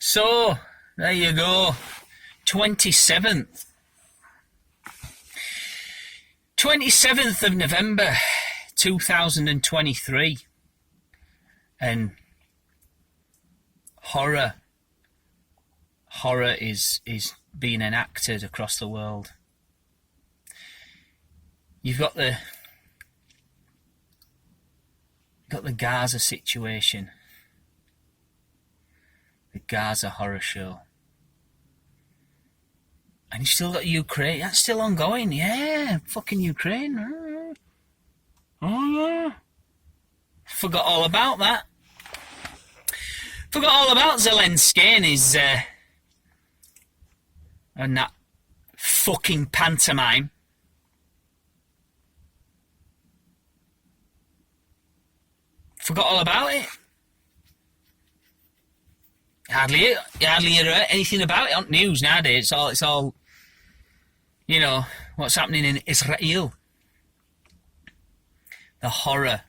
So, there you go. 27th. 27th of November, 2023. And horror is being enacted across the world. You've got the Gaza situation. The Gaza horror show. And you've still got Ukraine. That's still ongoing. Yeah, fucking Ukraine. Oh, yeah. Forgot all about that. Forgot all about Zelensky and his... and that fucking pantomime. Forgot all about it. Hardly hear anything about it on news nowadays. It's all, you know, what's happening in Israel. The horror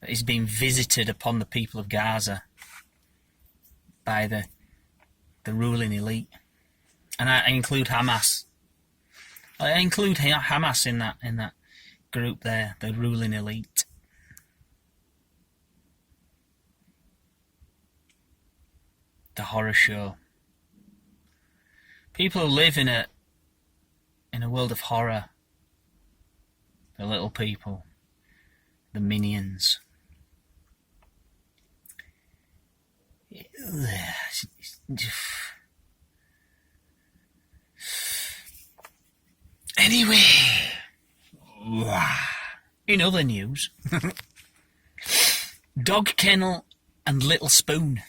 that is being visited upon the people of Gaza by the ruling elite. And I include Hamas. I include Hamas in that group there, the ruling elite. The horror show. People who live in a world of horror. The little people. The minions. Anyway, in other news, Dog Kennel and Little Spoon.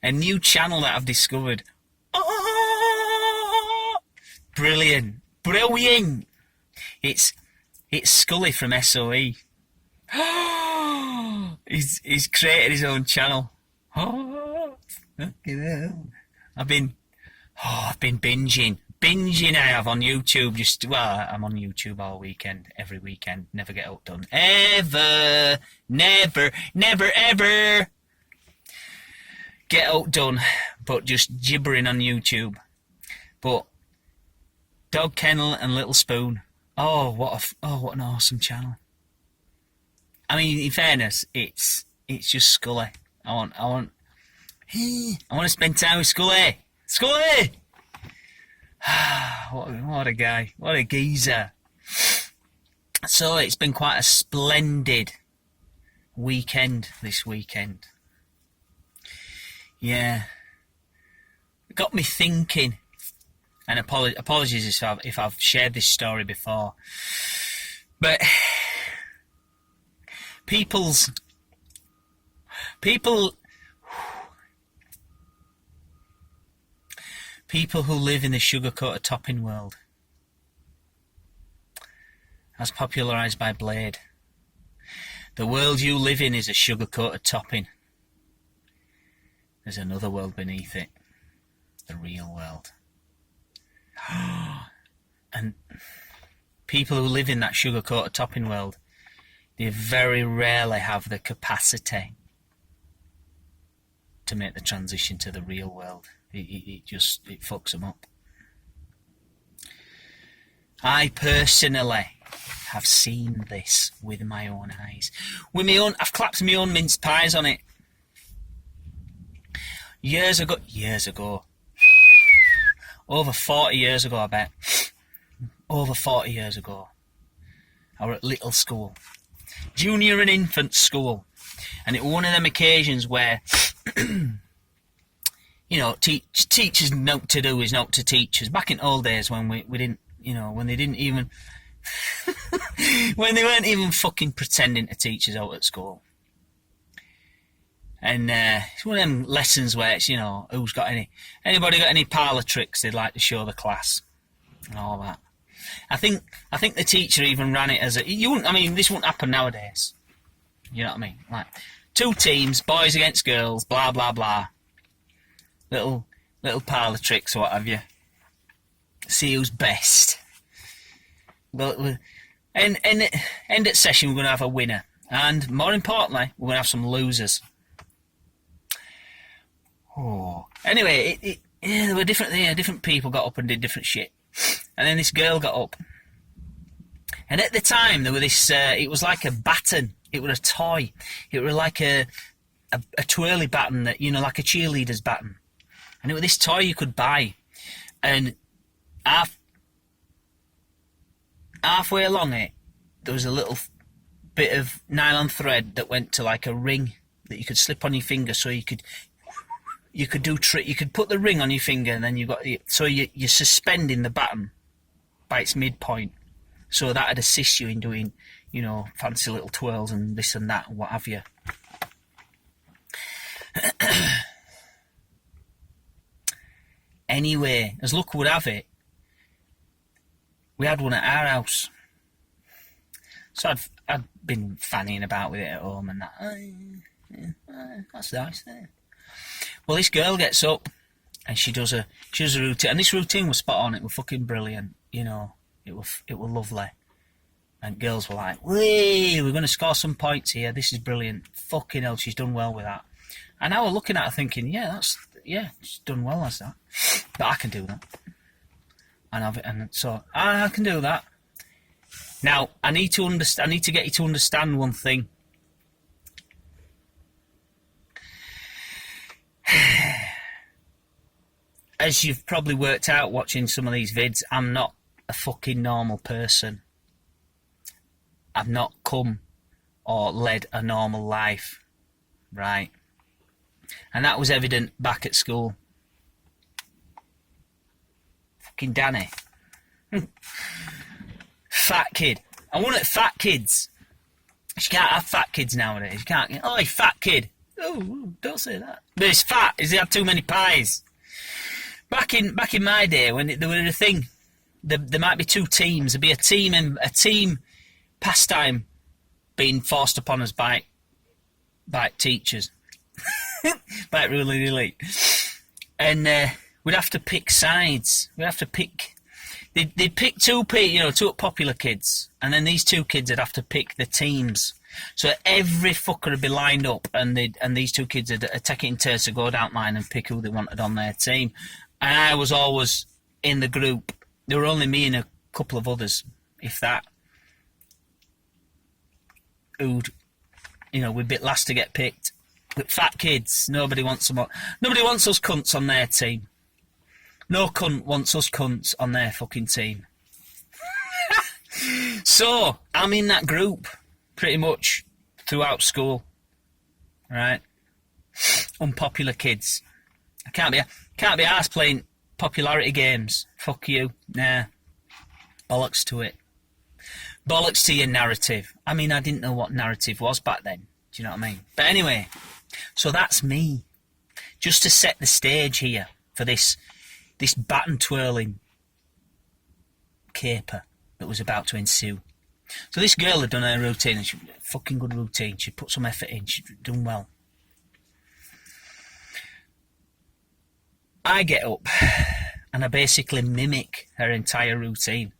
A new channel that I've discovered. Oh, brilliant. It's Scully from SOE. He's created his own channel. I've been binging I have on YouTube. I'm on YouTube all weekend, every weekend, never get outdone. Never ever get outdone, but just gibbering on YouTube. But Dog Kennel and Little Spoon, what an awesome channel. I mean, in fairness, it's just Scully. I want to spend time with Scully. What a guy, what a geezer. So it's been quite a splendid weekend this weekend. Yeah, it got me thinking, and apologies if I've shared this story before, but people who live in the sugar-coated topping world, as popularised by Blade. The world you live in is a sugar-coated topping. There's another world beneath it. The real world. And people who live in that sugar-coated topping world, they very rarely have the capacity to make the transition to the real world. It fucks them up. I personally have seen this with my own eyes. I've clapped my own mince pies on it. Years ago, over 40 years ago, I bet. Over 40 years ago, I was at little school, junior and infant school, and it was one of them occasions where, you know, teachers know to do is not to teachers. Back in old days when we didn't, you know, when they didn't even, when they weren't even fucking pretending to teach us out at school. And it's one of them lessons where it's, you know, anybody got any parlour tricks they'd like to show the class and all that. I think the teacher even ran it as this wouldn't happen nowadays. You know what I mean? Like, two teams, boys against girls, blah blah blah. Little parlour tricks or what have you. See who's best. But end at session we're going to have a winner, and more importantly, we're going to have some losers. Oh. Anyway, yeah, there were different people got up and did different shit. And then this girl got up. And at the time, there were this, it was like a baton. It was a toy. It was like a twirly baton that, you know, like a cheerleader's baton. And it was this toy you could buy. And halfway along it, there was a little bit of nylon thread that went to like a ring that you could slip on your finger, so you could do you could put the ring on your finger, and then you're suspending the baton by its midpoint, so that'd assist you in doing, you know, fancy little twirls and this and that and what have you. Anyway, as luck would have it, we had one at our house. So I'd been fannying about with it at home and that. That's nice. Well, this girl gets up and she does a routine, and this routine was spot on. It was fucking brilliant, you know. It was lovely. And girls were like, "Wee, we're going to score some points here. This is brilliant. Fucking hell, she's done well with that." And I was looking at her thinking, yeah, she's done well as that. But I can do that. And so I can do that. Now, I need to get you to understand one thing. As you've probably worked out watching some of these vids, I'm not a fucking normal person. I've not come or led a normal life, right? And that was evident back at school. Fucking Danny. Fat kid. I want it fat kids. You can't have fat kids nowadays. You can't. Oh, fat kid. Oh, don't say that. But it's fat. Has he had too many pies? Back in my day, when there was a thing, there might be two teams. There'd be a team pastime being forced upon us by teachers, by ruling elite, and we'd have to pick sides. We'd have to pick. They'd pick two popular kids, and then these two kids would have to pick the teams. So every fucker would be lined up, and these two kids would take it in turns to go down line and pick who they wanted on their team. And I was always in the group. There were only me and a couple of others, if that, who'd, you know, we'd be last to get picked. But fat kids, nobody wants them. Nobody wants us cunts on their team. No cunt wants us cunts on their fucking team. So, I'm in that group pretty much throughout school. Right? Unpopular kids. I can't be arsed playing popularity games. Fuck you. Nah. Bollocks to it. Bollocks to your narrative. I mean, I didn't know what narrative was back then. Do you know what I mean? But anyway, so that's me. Just to set the stage here for this baton twirling caper that was about to ensue. So this girl had done her routine, and she had a fucking good routine. She put some effort in. She'd done well. I get up and I basically mimic her entire routine.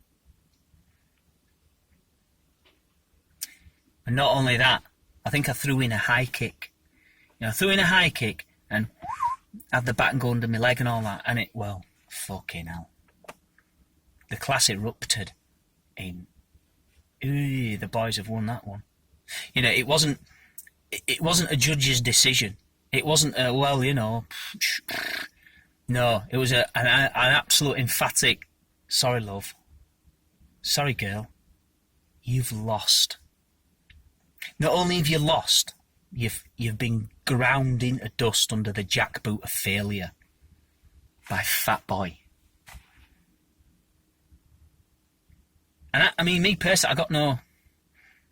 And not only that, I think I threw in a high kick. You know, I threw in a high kick and had the baton go under my leg and all that. And fucking hell. The class erupted in, the boys have won that one. You know, it wasn't a judge's decision. It wasn't a, well, you know, no, it was an absolute emphatic, sorry, love. Sorry, girl. You've lost. Not only have you lost, you've been ground into dust under the jackboot of failure by Fat Boy. And I mean, me personally, I got no,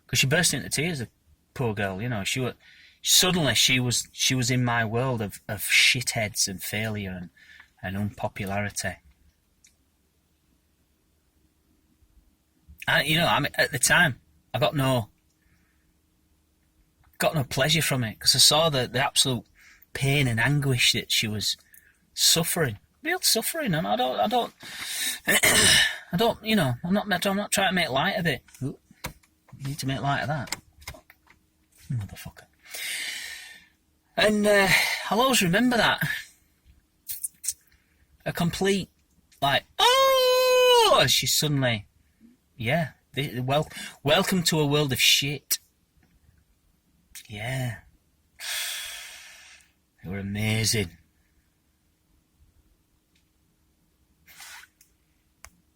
because she burst into tears, the poor girl. You know, she was in my world of shitheads and failure and unpopularity. And, you know, I mean, at the time, I got no pleasure from it, because I saw the absolute pain and anguish that she was suffering, real suffering, and I don't, you know, I'm not trying to make light of it. Ooh, you need to make light of that, motherfucker. And I'll always remember that. a complete, like, oh, she suddenly, yeah, welcome to a world of shit. Yeah. They were amazing.